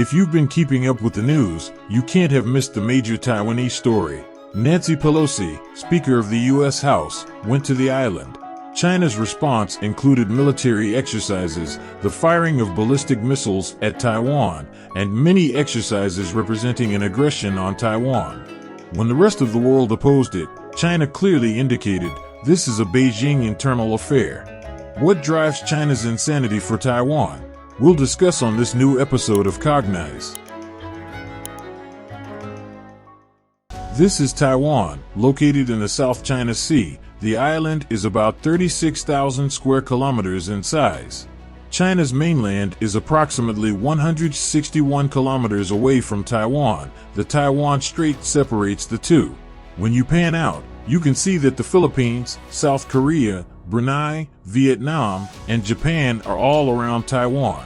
If you've been keeping up with the news, you can't have missed the major Taiwanese story. Nancy Pelosi, Speaker of the U.S. House, went to the island. China's response included military exercises, the firing of ballistic missiles at Taiwan, and many exercises representing an aggression on Taiwan. When the rest of the world opposed it, China clearly indicated, this is a Beijing internal affair. What drives China's insanity for Taiwan? We'll discuss on this new episode of Coggnize. This is Taiwan, located in the South China Sea. The island is about 36,000 square kilometers in size. China's mainland is approximately 161 kilometers away from Taiwan. The Taiwan Strait separates the two. When you pan out, you can see that the Philippines, South Korea, Brunei, Vietnam, and Japan are all around Taiwan.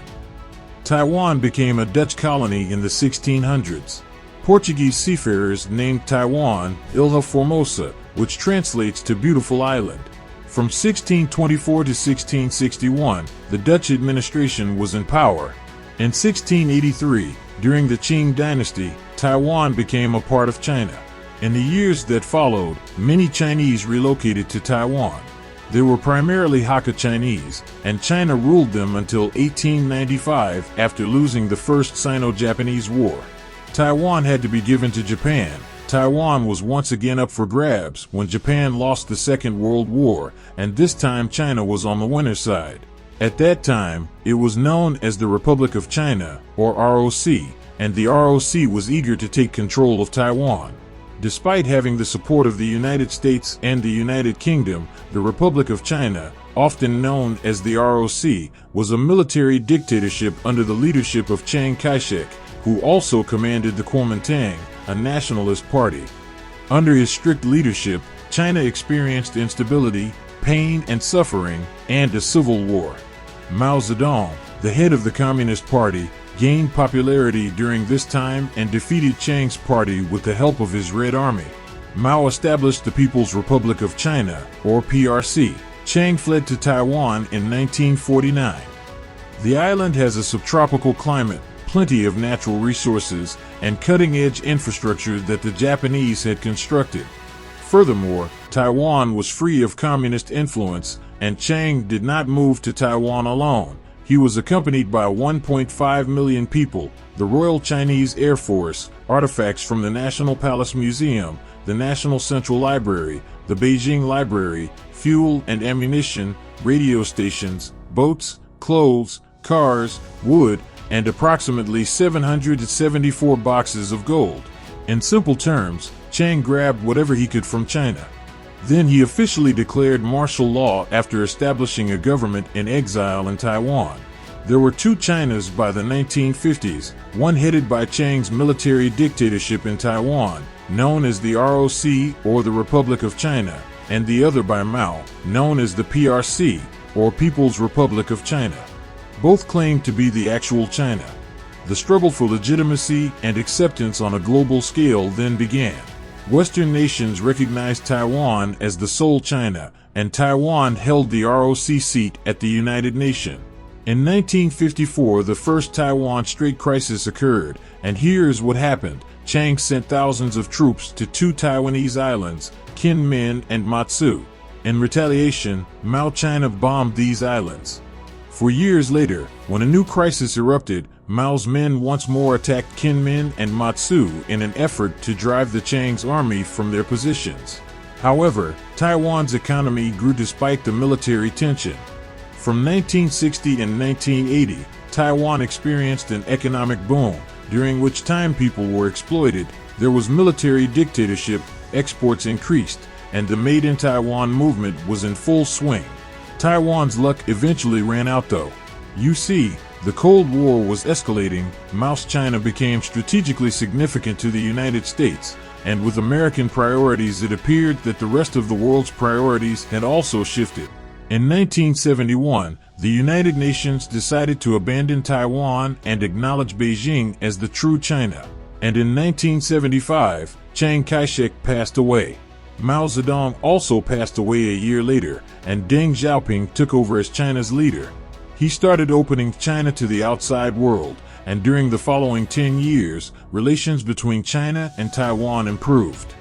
Taiwan became a Dutch colony in the 1600s. Portuguese seafarers named Taiwan Ilha Formosa, which translates to Beautiful Island. From 1624 to 1661, the Dutch administration was in power. In 1683, during the Qing dynasty, Taiwan became a part of China. In the years that followed, many Chinese relocated to Taiwan. They were primarily Hakka Chinese, and China ruled them until 1895 after losing the First Sino-Japanese War. Taiwan had to be given to Japan. Taiwan was once again up for grabs when Japan lost the Second World War, and this time China was on the winner's side. At that time, it was known as the Republic of China, or ROC, and the ROC was eager to take control of Taiwan. Despite having the support of the United States and the United Kingdom, the Republic of China, often known as the ROC, was a military dictatorship under the leadership of Chiang Kai-shek, who also commanded the Kuomintang, a nationalist party. Under his strict leadership, China experienced instability, pain and suffering, and a civil war. Mao Zedong, the head of the Communist Party, gained popularity during this time and defeated Chiang's party with the help of his Red Army. Mao established the People's Republic of China, or PRC. Chiang fled to Taiwan in 1949. The island has a subtropical climate, plenty of natural resources, and cutting-edge infrastructure that the Japanese had constructed. Furthermore, Taiwan was free of communist influence, and Chiang did not move to Taiwan alone. He was accompanied by 1.5 million people, the Royal Chinese Air Force, artifacts from the National Palace Museum, the National Central Library, the Beijing Library, fuel and ammunition, radio stations, boats, clothes, cars, wood, and approximately 774 boxes of gold. In simple terms, Chiang grabbed whatever he could from China. Then he officially declared martial law after establishing a government in exile in Taiwan. There were two Chinas by the 1950s, one headed by Chiang's military dictatorship in Taiwan, known as the ROC or the Republic of China, and the other by Mao, known as the PRC, or People's Republic of China. Both claimed to be the actual China. The struggle for legitimacy and acceptance on a global scale then began. Western nations recognized Taiwan as the sole China, and Taiwan held the ROC seat at the United Nations. In 1954, the first Taiwan Strait crisis occurred, and here's what happened. Chiang sent thousands of troops to two Taiwanese islands, Kinmen and Matsu. In retaliation, Mao China bombed these islands. For years later, when a new crisis erupted, Mao's men once more attacked Kinmen and Matsu in an effort to drive the Chiang's army from their positions. However, Taiwan's economy grew despite the military tension. From 1960 and 1980, Taiwan experienced an economic boom, during which time people were exploited, there was military dictatorship, exports increased, and the Made in Taiwan movement was in full swing. Taiwan's luck eventually ran out though. You see, the Cold War was escalating, Mao's China became strategically significant to the United States, and with American priorities it appeared that the rest of the world's priorities had also shifted. In 1971, the United Nations decided to abandon Taiwan and acknowledge Beijing as the true China. And in 1975, Chiang Kai-shek passed away. Mao Zedong also passed away a year later, and Deng Xiaoping took over as China's leader. He started opening China to the outside world, and during the following 10 years, relations between China and Taiwan improved.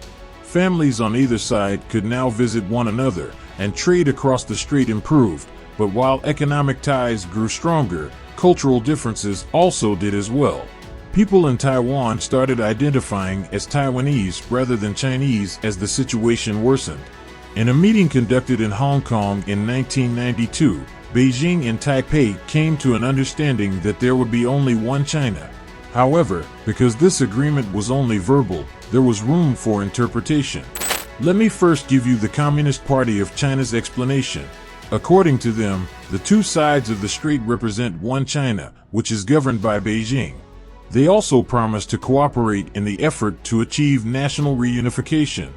Families on either side could now visit one another, and trade across the strait improved, but while economic ties grew stronger, cultural differences also did as well. People in Taiwan started identifying as Taiwanese rather than Chinese as the situation worsened. In a meeting conducted in Hong Kong in 1992, Beijing and Taipei came to an understanding that there would be only one China. However, because this agreement was only verbal, there was room for interpretation. Let me first give you the Communist Party of China's explanation. According to them, the two sides of the strait represent one China, which is governed by Beijing. They also promised to cooperate in the effort to achieve national reunification.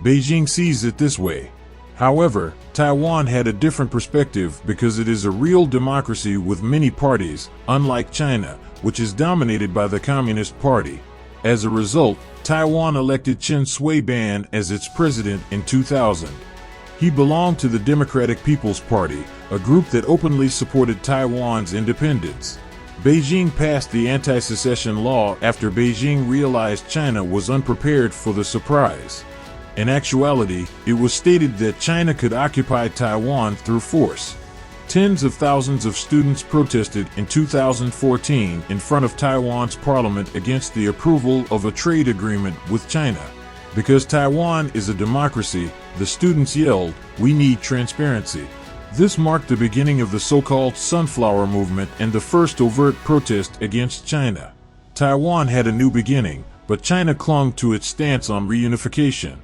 Beijing sees it this way. However, Taiwan had a different perspective because it is a real democracy with many parties, unlike China, which is dominated by the Communist Party. As a result, Taiwan elected Chen Shui-bian as its president in 2000. He belonged to the Democratic People's Party, a group that openly supported Taiwan's independence. Beijing passed the anti-secession law after Beijing realized China was unprepared for the surprise. In actuality, it was stated that China could occupy Taiwan through force. Tens of thousands of students protested in 2014 in front of Taiwan's parliament against the approval of a trade agreement with China. Because Taiwan is a democracy, the students yelled, "We need transparency." This marked the beginning of the so-called Sunflower Movement and the first overt protest against China. Taiwan had a new beginning, but China clung to its stance on reunification.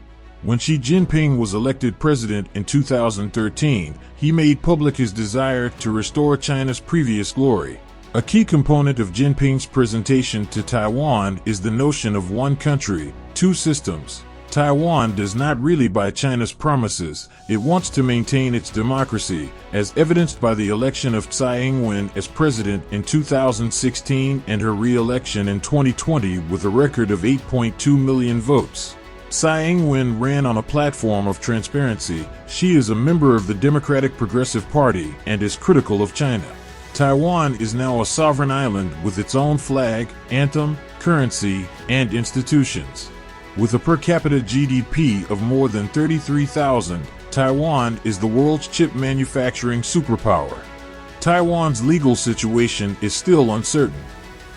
When Xi Jinping was elected president in 2013, he made public his desire to restore China's previous glory. A key component of Jinping's presentation to Taiwan is the notion of one country, two systems. Taiwan does not really buy China's promises. It wants to maintain its democracy, as evidenced by the election of Tsai Ing-wen as president in 2016 and her re-election in 2020 with a record of 8.2 million votes. Tsai Ing-wen ran on a platform of transparency. She is a member of the Democratic Progressive Party and is critical of China. Taiwan is now a sovereign island with its own flag, anthem, currency, and institutions. With a per capita GDP of more than 33,000, Taiwan is the world's chip manufacturing superpower. Taiwan's legal situation is still uncertain.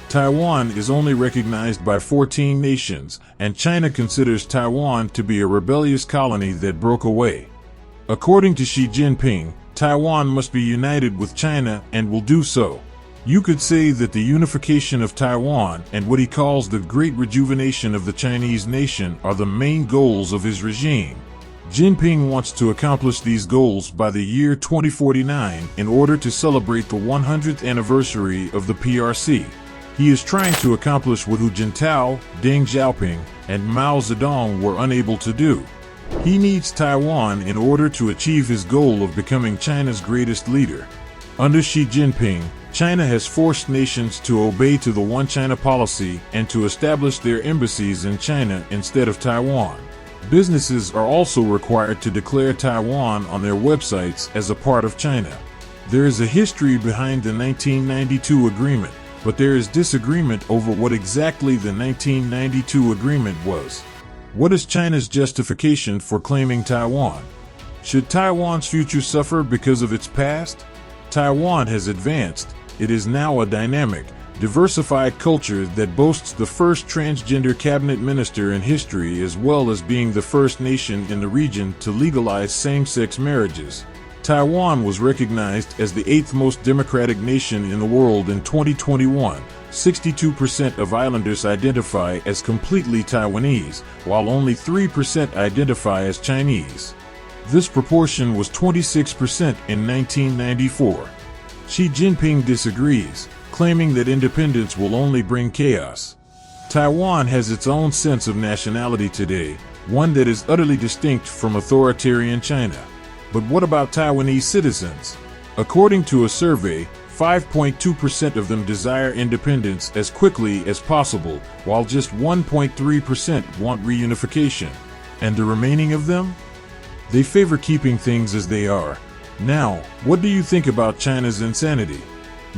Taiwan is only recognized by 14 nations, and China considers Taiwan to be a rebellious colony that broke away. According to Xi Jinping, Taiwan must be united with China and will do so. You could say that the unification of Taiwan and what he calls the great rejuvenation of the Chinese nation are the main goals of his regime. Jinping wants to accomplish these goals by the year 2049 in order to celebrate the 100th anniversary of the PRC. He is trying to accomplish what Hu Jintao, Deng Xiaoping, and Mao Zedong were unable to do. He needs Taiwan in order to achieve his goal of becoming China's greatest leader. Under Xi Jinping, China has forced nations to obey to the One China policy and to establish their embassies in China instead of Taiwan. Businesses are also required to declare Taiwan on their websites as a part of China. There is a history behind the 1992 agreement, but there is disagreement over what exactly the 1992 agreement was. What is China's justification for claiming Taiwan? Should Taiwan's future suffer because of its past? Taiwan has advanced. It is now a dynamic, diversified culture that boasts the first transgender cabinet minister in history, as well as being the first nation in the region to legalize same-sex marriages. Taiwan was recognized as the 8th most democratic nation in the world in 2021. 62% of islanders identify as completely Taiwanese, while only 3% identify as Chinese. This proportion was 26% in 1994. Xi Jinping disagrees, claiming that independence will only bring chaos. Taiwan has its own sense of nationality today, one that is utterly distinct from authoritarian China. But what about Taiwanese citizens? According to a survey, 5.2% of them desire independence as quickly as possible, while just 1.3% want reunification. And the remaining of them? They favor keeping things as they are. Now, what do you think about China's insanity?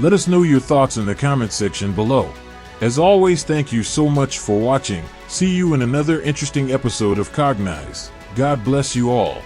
Let us know your thoughts in the comment section below. As always, thank you so much for watching. See you in another interesting episode of Coggnize. God bless you all.